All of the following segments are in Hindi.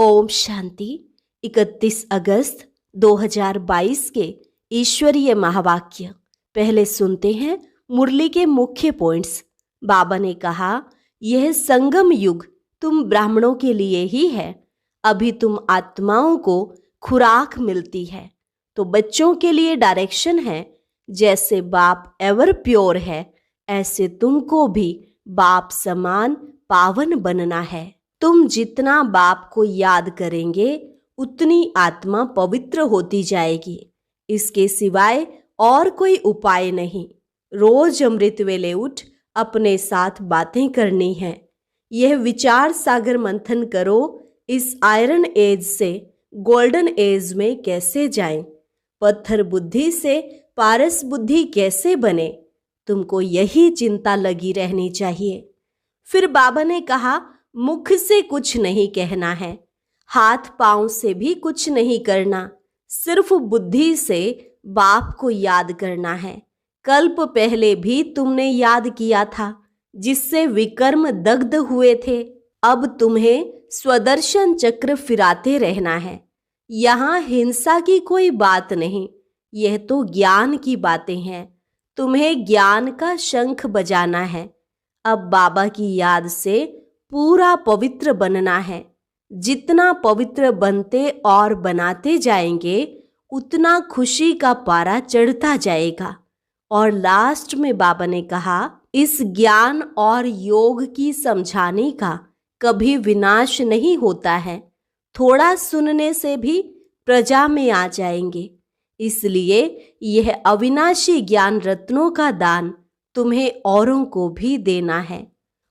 ओम शांति। 31 अगस्त 2022 के ईश्वरीय महावाक्य पहले सुनते हैं मुरली के मुख्य पॉइंट्स। बाबा ने कहा, यह संगम युग तुम ब्राह्मणों के लिए ही है। अभी तुम आत्माओं को खुराक मिलती है, तो बच्चों के लिए डायरेक्शन है। जैसे बाप एवर प्योर है, ऐसे तुमको भी बाप समान पावन बनना है। तुम जितना बाप को याद करेंगे उतनी आत्मा पवित्र होती जाएगी। इसके सिवाय और कोई उपाय नहीं। रोज अमृत वेले उठ अपने साथ बातें करनी है। यह विचार सागर मंथन करो, इस आयरन एज से गोल्डन एज में कैसे जाएं, पत्थर बुद्धि से पारस बुद्धि कैसे बने। तुमको यही चिंता लगी रहनी चाहिए। फिर बाबा ने कहा, मुख से कुछ नहीं कहना है, हाथ पांव से भी कुछ नहीं करना, सिर्फ बुद्धि से बाप को याद करना है। कल्प पहले भी तुमने याद किया था, जिससे विकर्म दग्ध हुए थे। अब तुम्हें स्वदर्शन चक्र फिराते रहना है। यहाँ हिंसा की कोई बात नहीं, यह तो ज्ञान की बातें हैं। तुम्हें ज्ञान का शंख बजाना है। अब बाबा की याद से पूरा पवित्र बनना है। जितना पवित्र बनते और बनाते जाएंगे, उतना खुशी का पारा चढ़ता जाएगा। और लास्ट में बाबा ने कहा, इस ज्ञान और योग की समझाने का कभी विनाश नहीं होता है। थोड़ा सुनने से भी प्रजा में आ जाएंगे। इसलिए यह अविनाशी ज्ञान रत्नों का दान तुम्हें औरों को भी देना है।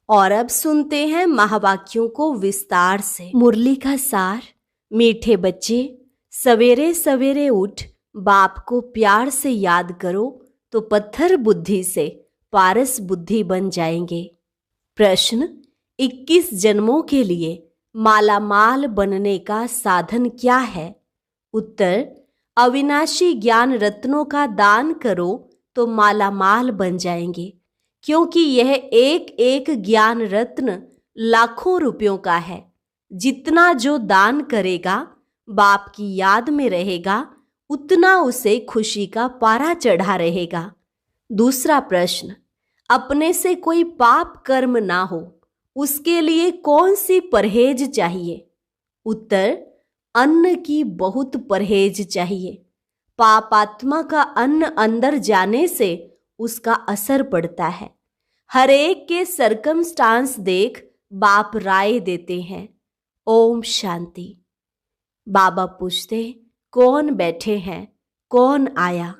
और अब सुनते हैं महावाक्यों को विस्तार से। मुरली का सार। मीठे बच्चे, सवेरे सवेरे उठ बाप को प्यार से याद करो, तो पत्थर बुद्धि से पारस बुद्धि बन जाएंगे। प्रश्न, 21 जन्मों के लिए मालामाल बनने का साधन क्या है? उत्तर, अविनाशी ज्ञान रत्नों का दान करो तो मालामाल बन जाएंगे, क्योंकि यह एक एक ज्ञान रत्न लाखों रुपयों का है। जितना जो दान करेगा, बाप की याद में रहेगा, उतना उसे खुशी का पारा चढ़ा रहेगा। दूसरा प्रश्न, अपने से कोई पाप कर्म ना हो, उसके लिए कौन सी परहेज चाहिए? उत्तर, अन्न की बहुत परहेज चाहिए। पापात्मा का अन्न अंदर जाने से उसका असर पड़ता है। हर एक के सरकमस्टांस देख बाप राय देते हैं। ओम शांति। बाबा पूछते, कौन बैठे हैं, कौन आया?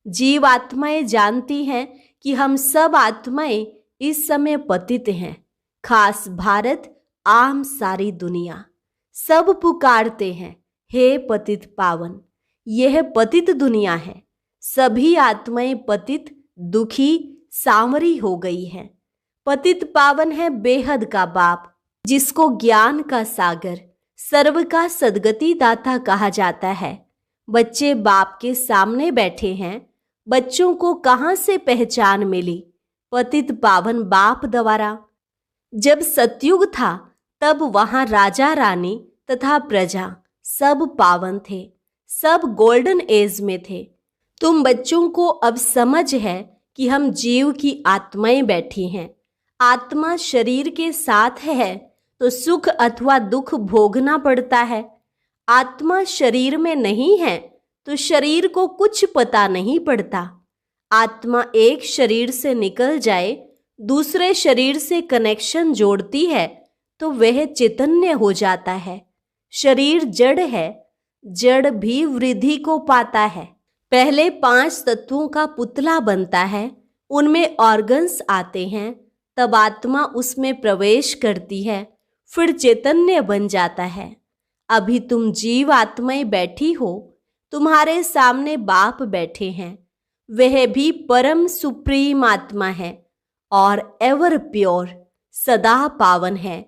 जीव आत्माएं जानती हैं कि हम सब आत्माएं इस समय पतित हैं। खास भारत, आम सारी दुनिया सब पुकारते हैं, हे पतित पावन। यह पतित दुनिया है। सभी आत्माएं पतित, दुखी, सांवरी हो गई हैं। पतित पावन है बेहद का बाप, जिसको ज्ञान का सागर, सर्व का सदगति दाता कहा जाता है। बच्चे बाप के सामने बैठे हैं। बच्चों को कहां से पहचान मिली? पतित पावन बाप द्वारा। जब सतयुग था, तब वहां राजा रानी तथा प्रजा सब पावन थे, सब गोल्डन एज में थे। तुम बच्चों को अब समझ है कि हम जीव की आत्माएं बैठी हैं। आत्मा शरीर के साथ है तो सुख अथवा दुख भोगना पड़ता है। आत्मा शरीर में नहीं है तो शरीर को कुछ पता नहीं पड़ता। आत्मा एक शरीर से निकल जाए, दूसरे शरीर से कनेक्शन जोड़ती है तो वह चैतन्य हो जाता है। शरीर जड़ है, जड़ भी वृद्धि को पाता है। पहले 5 तत्वों का पुतला बनता है, उनमें ऑर्गन्स आते हैं, तब आत्मा उसमें प्रवेश करती है, फिर चैतन्य बन जाता है। अभी तुम जीव आत्माएं बैठी हो, तुम्हारे सामने बाप बैठे हैं। वह भी परम सुप्रीम आत्मा है और एवर प्योर, सदा पावन है।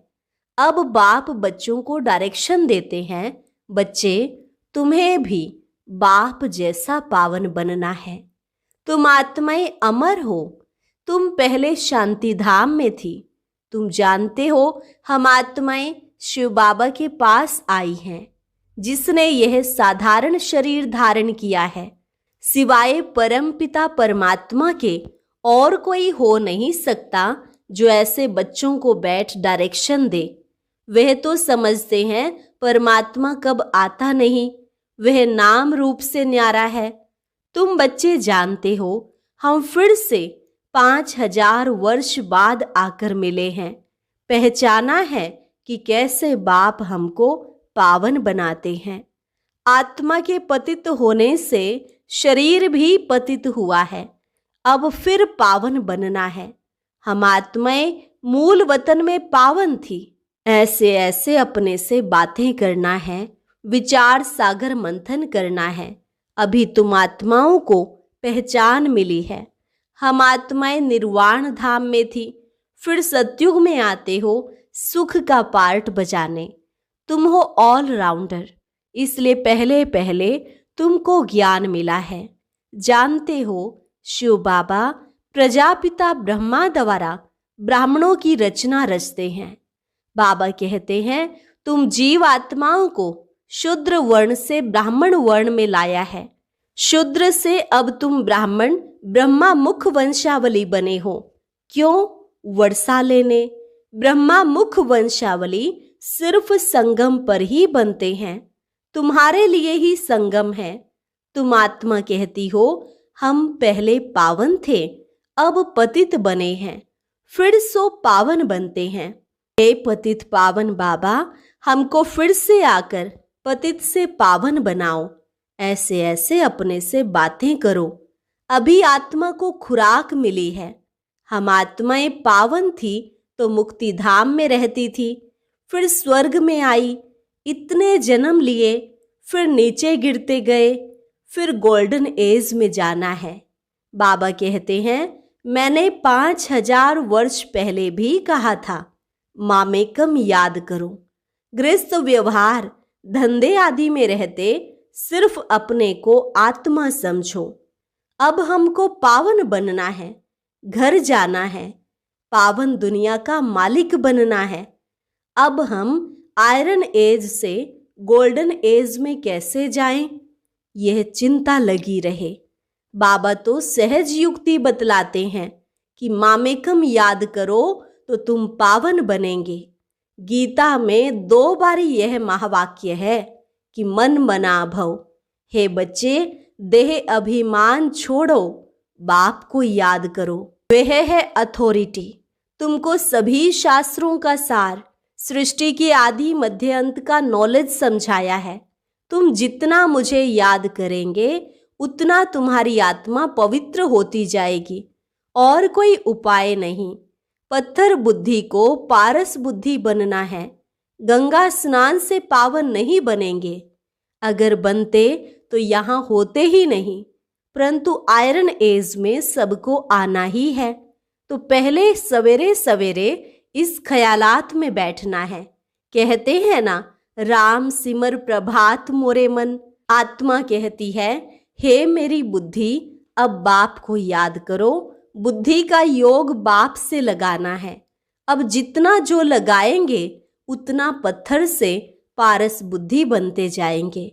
अब बाप बच्चों को डायरेक्शन देते हैं, बच्चे तुम्हें भी बाप जैसा पावन बनना है। तुम आत्माएं अमर हो। तुम पहले शांति धाम में थी। तुम जानते हो हम आत्माएं शिव बाबा के पास आई हैं, जिसने यह साधारण शरीर धारण किया है। सिवाय परमपिता परमात्मा के और कोई हो नहीं सकता जो ऐसे बच्चों को बैठ डायरेक्शन दे। वह तो समझते हैं परमात्मा कब आता नहीं, वह नाम रूप से न्यारा है। तुम बच्चे जानते हो, हम फिर से 5000 वर्ष बाद आकर मिले हैं। पहचाना है कि कैसे बाप हमको पावन बनाते हैं। आत्मा के पतित होने से शरीर भी पतित हुआ है, अब फिर पावन बनना है। हम आत्माएं मूल वतन में पावन थी। ऐसे ऐसे अपने से बातें करना है, विचार सागर मंथन करना है। अभी तुम आत्माओं को पहचान मिली है। हम आत्माएं निर्वाण धाम में थी, फिर सतयुग में आते हो सुख का पार्ट बजाने। तुम हो ऑलराउंडर, इसलिए पहले पहले तुमको ज्ञान मिला है। जानते हो शिव बाबा प्रजापिता ब्रह्मा द्वारा ब्राह्मणों की रचना रचते हैं। बाबा कहते हैं तुम जीव आत्माओं को शूद्र वर्ण से ब्राह्मण वर्ण में लाया है। शूद्र से अब तुम ब्राह्मण ब्रह्मा मुख वंशावली बने हो। क्यों? वर्षा लेने। ब्रह्मा मुख वंशावली सिर्फ संगम पर ही बनते हैं, तुम्हारे लिए ही संगम है। तुम आत्मा कहती हो हम पहले पावन थे, अब पतित बने हैं, फिर सो पावन बनते हैं। हे पतित पावन बाबा, हमको फिर से आकर पतित से पावन बनाओ। ऐसे ऐसे अपने से बातें करो। अभी आत्मा को खुराक मिली है। हम आत्माएं पावन थी तो मुक्ति धाम में रहती थी, फिर स्वर्ग में आई, इतने जन्म लिए, फिर नीचे गिरते गए, फिर गोल्डन एज में जाना है। बाबा कहते हैं मैंने 5000 वर्ष पहले भी कहा था, मामेकम याद करो। गृहस्थ व्यवहार धंधे आदि में रहते सिर्फ अपने को आत्मा समझो। अब हमको पावन बनना है, घर जाना है, पावन दुनिया का मालिक बनना है। अब हम आयरन एज से गोल्डन एज में कैसे जाएं, यह चिंता लगी रहे। बाबा तो सहज युक्ति बतलाते हैं कि मामेकम याद करो तो तुम पावन बनेंगे। गीता में 2 बार यह महावाक्य है कि मन मना भव। हे बच्चे, देह अभिमान छोड़ो, बाप को याद करो। वह है अथॉरिटी। तुमको सभी शास्त्रों का सार, सृष्टि के आदि मध्य अंत का नॉलेज समझाया है। तुम जितना मुझे याद करेंगे उतना तुम्हारी आत्मा पवित्र होती जाएगी, और कोई उपाय नहीं। पत्थर बुद्धि को पारस बुद्धि बनना है। गंगा स्नान से पावन नहीं बनेंगे, अगर बनते तो यहाँ होते ही नहीं। परंतु आयरन एज में सबको आना ही है, तो पहले सवेरे सवेरे इस ख्यालात में बैठना है। कहते हैं ना, राम सिमर प्रभात मोरे मन। आत्मा कहती है हे मेरी बुद्धि, अब बाप को याद करो। बुद्धि का योग बाप से लगाना है। अब जितना जो लगाएंगे उतना पत्थर से पारस बुद्धि बनते जाएंगे।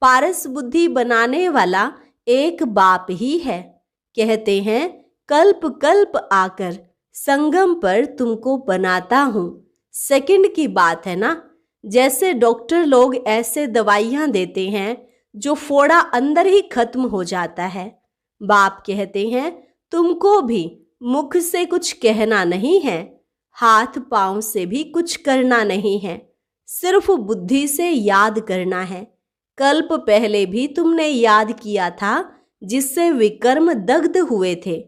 पारस बुद्धि बनाने वाला एक बाप ही है। कहते हैं कल्प कल्प आकर संगम पर तुमको बनाता हूँ। सेकंड की बात है ना। जैसे डॉक्टर लोग ऐसे दवाइयाँ देते हैं जो फोड़ा अंदर ही खत्म हो जाता है। बाप कहते हैं तुमको भी मुख से कुछ कहना नहीं है, हाथ पांव से भी कुछ करना नहीं है, सिर्फ बुद्धि से याद करना है। कल्प पहले भी तुमने याद किया था, जिससे विकर्म दग्ध हुए थे।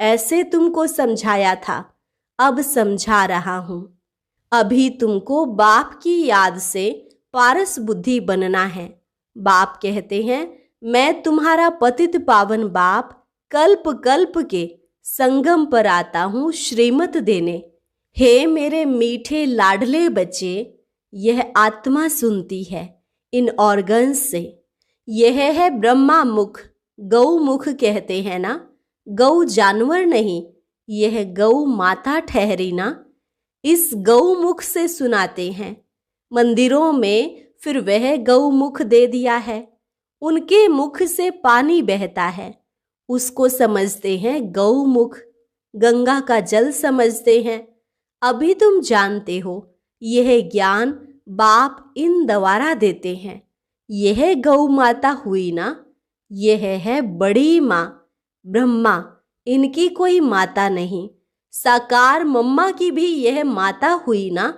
ऐसे तुमको समझाया था, अब समझा रहा हूं। अभी तुमको बाप की याद से पारस बुद्धि बनना है। बाप कहते हैं मैं तुम्हारा पतित पावन बाप कल्प कल्प के संगम पर आता हूँ श्रीमत देने। हे मेरे मीठे लाडले बच्चे, यह आत्मा सुनती है इन ऑर्गन्स से। यह है ब्रह्मा मुख, गौ मुख कहते हैं ना। गौ जानवर नहीं, यह गौ माता ठहरी ना। इस गौ मुख से सुनाते हैं। मंदिरों में फिर वह गौमुख दे दिया है, उनके मुख से पानी बहता है, उसको समझते हैं गौमुख। गंगा का जल समझते हैं। अभी तुम जानते हो यह ज्ञान बाप इन द्वारा देते हैं। यह गौ माता हुई ना, यह है बड़ी माँ ब्रह्मा, इनकी कोई माता नहीं। साकार मम्मा की भी यह माता हुई ना।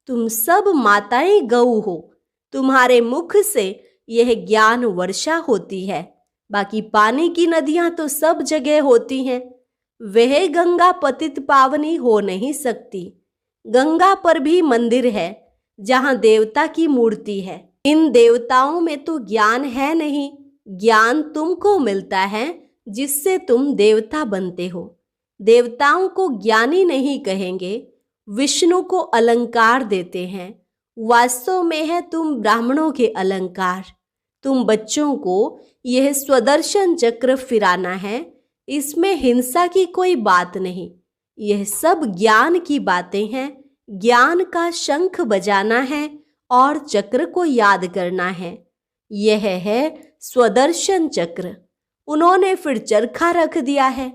तुम सब माताएं गौ हो, तुम्हारे मुख से यह ज्ञान वर्षा होती है। बाकी पानी की नदियां तो सब जगह होती हैं, वह गंगा पतित पावनी हो नहीं सकती। गंगा पर भी मंदिर है जहां देवता की मूर्ति है। इन देवताओं में तो ज्ञान है नहीं, ज्ञान तुमको मिलता है जिससे तुम देवता बनते हो। देवताओं को ज्ञानी नहीं कहेंगे, विष्णु को अलंकार देते हैं। वास्तव में है तुम ब्राह्मणों के अलंकार। तुम बच्चों को यह स्वदर्शन चक्र फिराना है, इसमें हिंसा की कोई बात नहीं। यह सब ज्ञान की बातें हैं। ज्ञान का शंख बजाना है और चक्र को याद करना है। यह है स्वदर्शन चक्र। उन्होंने फिर चरखा रख दिया है।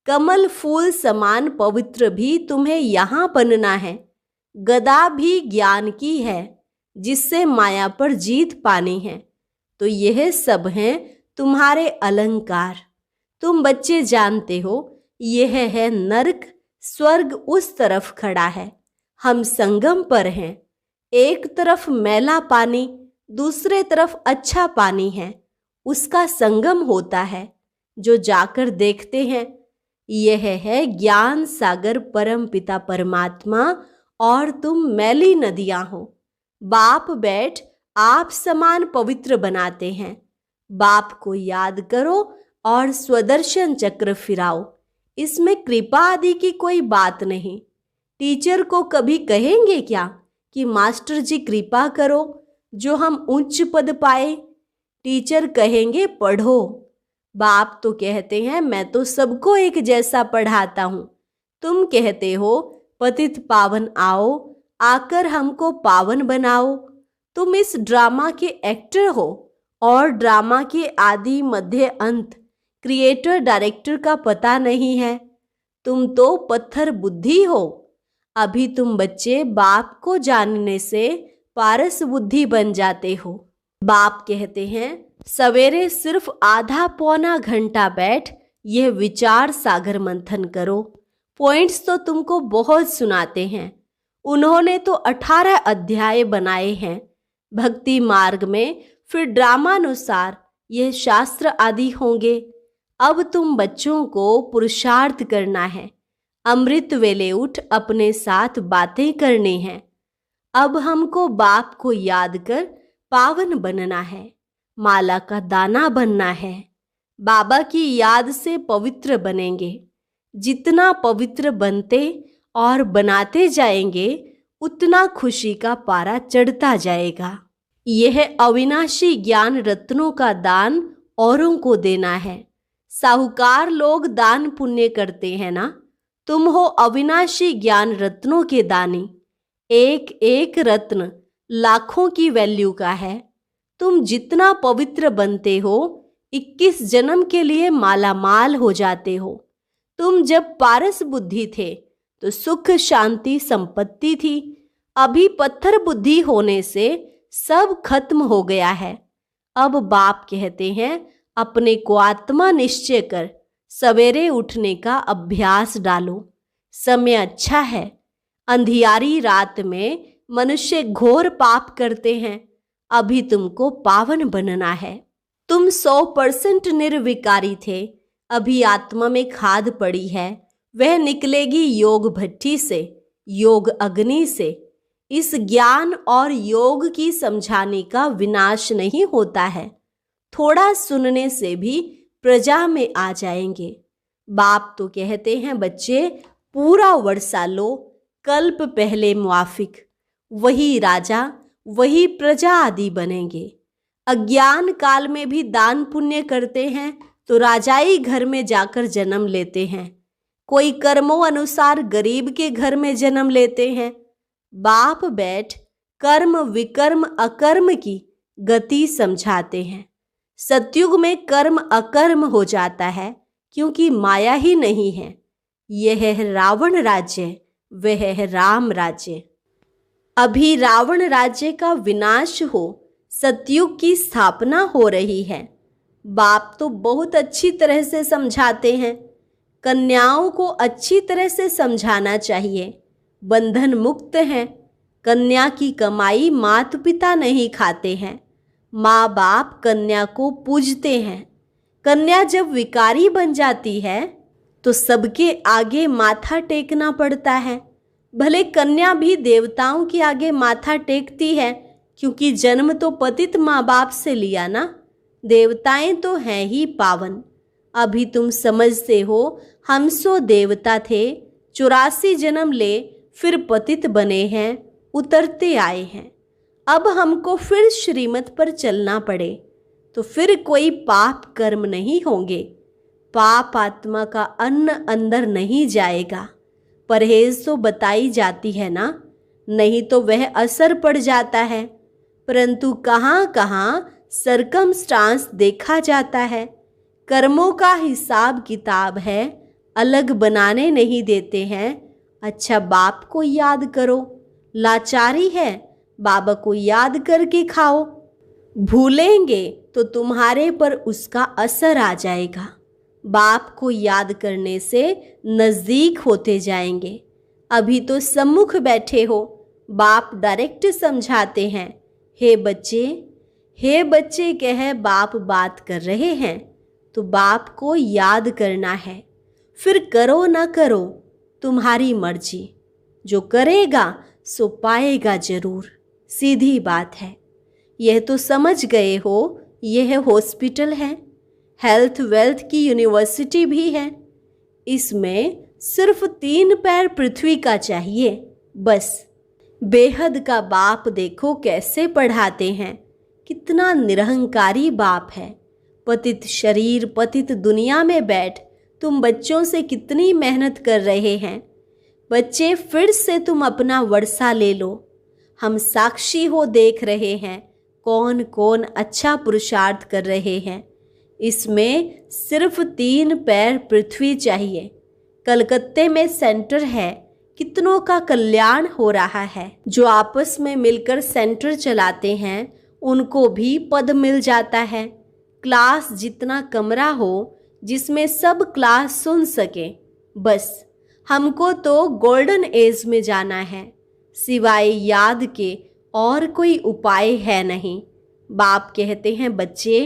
कमल फूल समान पवित्र भी तुम्हें यहाँ बनना है। गदा भी ज्ञान की है जिससे माया पर जीत पानी है। तो यह सब हैं तुम्हारे अलंकार। तुम बच्चे जानते हो यह है नरक, स्वर्ग उस तरफ खड़ा है। हम संगम पर हैं। एक तरफ मैला पानी, दूसरे तरफ अच्छा पानी है, उसका संगम होता है। जो जाकर देखते हैं, यह है ज्ञान सागर परम पिता परमात्मा और तुम मैली नदियां हो। बाप बैठ आप समान पवित्र बनाते हैं। बाप को याद करो और स्वदर्शन चक्र फिराओ। इसमें कृपा आदि की कोई बात नहीं। टीचर को कभी कहेंगे क्या कि मास्टर जी कृपा करो जो हम उच्च पद पाए? टीचर कहेंगे पढ़ो। बाप तो कहते हैं मैं तो सबको एक जैसा पढ़ाता हूँ। तुम कहते हो पतित पावन आओ, आकर हमको पावन बनाओ। तुम इस ड्रामा के एक्टर हो और ड्रामा के आदि मध्य अंत क्रिएटर डायरेक्टर का पता नहीं है। तुम तो पत्थर बुद्धि हो। अभी तुम बच्चे बाप को जानने से पारस बुद्धि बन जाते हो। बाप कहते हैं सवेरे सिर्फ आधा पौना घंटा बैठ यह विचार सागर मंथन करो। पॉइंट्स तो तुमको बहुत सुनाते हैं। उन्होंने तो 18 अध्याय बनाए हैं भक्ति मार्ग में। फिर ड्रामानुसार यह शास्त्र आदि होंगे। अब तुम बच्चों को पुरुषार्थ करना है। अमृत वेले उठ अपने साथ बातें करनी हैं। अब हमको बाप को याद कर पावन बनना है, माला का दाना बनना है। बाबा की याद से पवित्र बनेंगे। जितना पवित्र बनते और बनाते जाएंगे उतना खुशी का पारा चढ़ता जाएगा। यह अविनाशी ज्ञान रत्नों का दान औरों को देना है। साहूकार लोग दान पुण्य करते हैं ना, तुम हो अविनाशी ज्ञान रत्नों के दानी। एक एक रत्न लाखों की वैल्यू का है। तुम जितना पवित्र बनते हो 21 जन्म के लिए माला माल हो जाते हो। तुम जब पारस बुद्धि थे तो सुख शांति संपत्ति थी। अभी पत्थर बुद्धि होने से सब खत्म हो गया है। अब बाप कहते हैं अपने को आत्मा निश्चय कर सवेरे उठने का अभ्यास डालो। समय अच्छा है। अंधियारी रात में मनुष्य घोर पाप करते हैं। अभी तुमको पावन बनना है। तुम 100% निर्विकारी थे। अभी आत्मा में खाद पड़ी है, वह निकलेगी योग भट्टी से, योग अग्नि से। इस ज्ञान और योग की समझाने का विनाश नहीं होता है। थोड़ा सुनने से भी प्रजा में आ जाएंगे। बाप तो कहते हैं बच्चे पूरा वर्षा लो, कल्प पहले मुआफिक। वही राजा वही प्रजा आदि बनेंगे। अज्ञान काल में भी दान पुण्य करते हैं तो राजाई घर में जाकर जन्म लेते हैं। कोई कर्मों अनुसार गरीब के घर में जन्म लेते हैं। बाप बैठ कर्म विकर्म अकर्म की गति समझाते हैं। सतयुग में कर्म अकर्म हो जाता है क्योंकि माया ही नहीं है। यह है रावण राज्य, वह है राम राज्य। अभी रावण राज्य का विनाश हो, सतयुग की स्थापना हो रही है। बाप तो बहुत अच्छी तरह से समझाते हैं। कन्याओं को अच्छी तरह से समझाना चाहिए। बंधन मुक्त हैं। कन्या की कमाई माता पिता नहीं खाते हैं। माँ बाप कन्या को पूजते हैं। कन्या जब विकारी बन जाती है तो सबके आगे माथा टेकना पड़ता है। भले कन्या भी देवताओं के आगे माथा टेकती है, क्योंकि जन्म तो पतित माँ बाप से लिया ना। देवताएं तो हैं ही पावन। अभी तुम समझते हो, हम 100 देवता थे, 84 जन्म ले फिर पतित बने हैं, उतरते आए हैं। अब हमको फिर श्रीमत पर चलना पड़े तो फिर कोई पाप कर्म नहीं होंगे। पाप आत्मा का अन्न अंदर नहीं जाएगा। परहेज तो बताई जाती है ना, नहीं तो वह असर पड़ जाता है। परंतु कहाँ कहाँ सरकमस्टांस देखा जाता है। कर्मों का हिसाब किताब है, अलग बनाने नहीं देते हैं। अच्छा, बाप को याद करो। लाचारी है, बाबा को याद करके खाओ। भूलेंगे तो तुम्हारे पर उसका असर आ जाएगा। बाप को याद करने से नज़दीक होते जाएंगे। अभी तो सम्मुख बैठे हो, बाप डायरेक्ट समझाते हैं। हे बच्चे कह बाप बात कर रहे हैं तो बाप को याद करना है। फिर करो ना करो, तुम्हारी मर्जी। जो करेगा सो पाएगा जरूर। सीधी बात है। यह तो समझ गए हो, यह हॉस्पिटल है, हेल्थ वेल्थ की यूनिवर्सिटी भी है। इसमें सिर्फ 3 पैर पृथ्वी का चाहिए, बस। बेहद का बाप देखो कैसे पढ़ाते हैं। कितना निरहंकारी बाप है। पतित शरीर पतित दुनिया में बैठ तुम बच्चों से कितनी मेहनत कर रहे हैं। बच्चे, फिर से तुम अपना वर्षा ले लो। हम साक्षी हो देख रहे हैं कौन कौन अच्छा पुरुषार्थ कर रहे हैं। इसमें सिर्फ 3 पैर पृथ्वी चाहिए। कलकत्ते में सेंटर है, कितनों का कल्याण हो रहा है। जो आपस में मिलकर सेंटर चलाते हैं उनको भी पद मिल जाता है। क्लास जितना कमरा हो जिसमें सब क्लास सुन सके, बस। हमको तो गोल्डन एज में जाना है, सिवाय याद के और कोई उपाय है नहीं। बाप कहते हैं, बच्चे,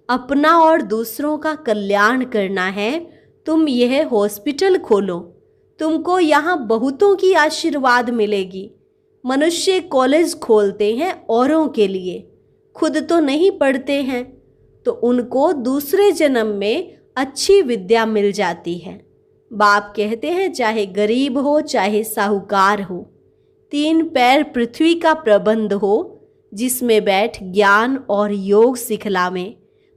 अपना और दूसरों का कल्याण करना है, तुम यह हॉस्पिटल खोलो। तुमको यहाँ बहुतों की आशीर्वाद मिलेगी। मनुष्य कॉलेज खोलते हैं औरों के लिए, खुद तो नहीं पढ़ते हैं, तो उनको दूसरे जन्म में अच्छी विद्या मिल जाती है। बाप कहते हैं, चाहे गरीब हो चाहे साहूकार हो, 3 पैर पृथ्वी का प्रबंध हो जिसमें बैठ ज्ञान और योग सिखलावें,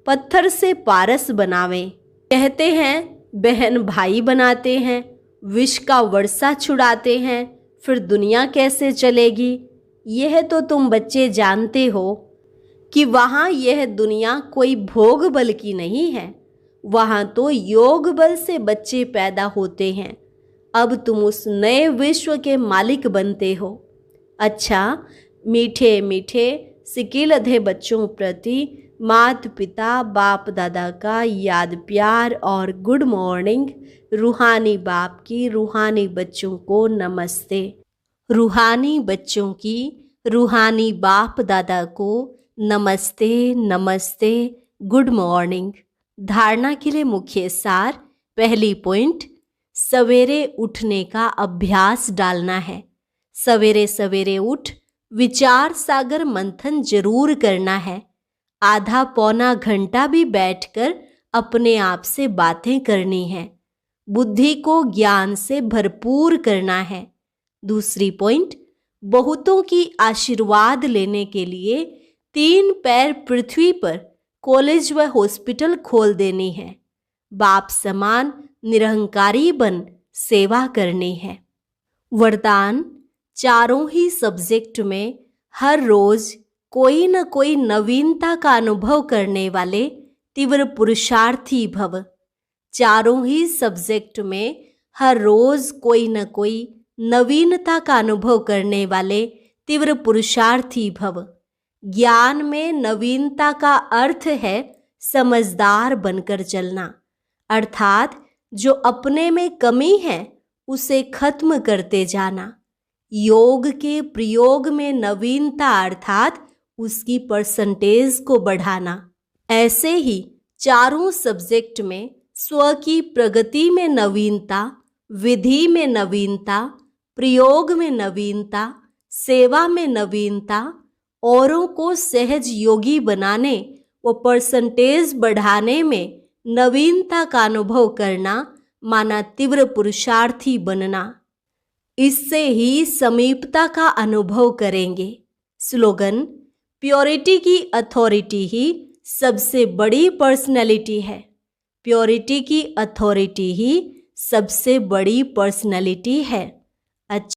पत्थर से पारस बनावें। कहते हैं बहन भाई बनाते हैं, विष का वर्षा छुड़ाते हैं, फिर दुनिया कैसे चलेगी। यह तो तुम बच्चे जानते हो कि वहाँ यह दुनिया कोई भोग बल की नहीं है, वहाँ तो योग बल से बच्चे पैदा होते हैं। अब तुम उस नए विश्व के मालिक बनते हो। अच्छा, मीठे मीठे सिकिलधे बच्चों प्रति माता पिता बाप दादा का याद प्यार और गुड मॉर्निंग। रूहानी बाप की रूहानी बच्चों को नमस्ते। रूहानी बच्चों की रूहानी बाप दादा को नमस्ते नमस्ते, गुड मॉर्निंग। धारणा के लिए मुख्य सार। पहली पॉइंट, सवेरे उठने का अभ्यास डालना है। सवेरे सवेरे उठ विचार सागर मंथन जरूर करना है। आधा पौना घंटा भी बैठकर अपने आप से बातें करनी है। बुद्धि को ज्ञान से भरपूर करना है। दूसरी पॉइंट, बहुतों की आशीर्वाद लेने के लिए 3 पैर पृथ्वी पर कॉलेज व हॉस्पिटल खोल देनी है। बाप समान निरहंकारी बन सेवा करनी है। वरदान, चारों ही सब्जेक्ट में हर रोज कोई न कोई नवीनता का अनुभव करने वाले तीव्र पुरुषार्थी भव। चारों ही सब्जेक्ट में हर रोज कोई न कोई नवीनता का अनुभव करने वाले तीव्र पुरुषार्थी भव। ज्ञान में नवीनता का अर्थ है समझदार बनकर चलना, अर्थात जो अपने में कमी है उसे खत्म करते जाना। योग के प्रयोग में नवीनता अर्थात उसकी परसेंटेज को बढ़ाना। ऐसे ही चारों सब्जेक्ट में स्व की प्रगति में नवीनता, विधि में नवीनता, प्रयोग में नवीनता, सेवा में नवीनता, औरों को सहज योगी बनाने व परसेंटेज बढ़ाने में नवीनता का अनुभव करना माना तीव्र पुरुषार्थी बनना। इससे ही समीपता का अनुभव करेंगे। स्लोगन: प्योरिटी की अथॉरिटी ही सबसे बड़ी पर्सनैलिटी है। प्योरिटी की अथॉरिटी ही सबसे बड़ी पर्सनैलिटी है। अच्छा।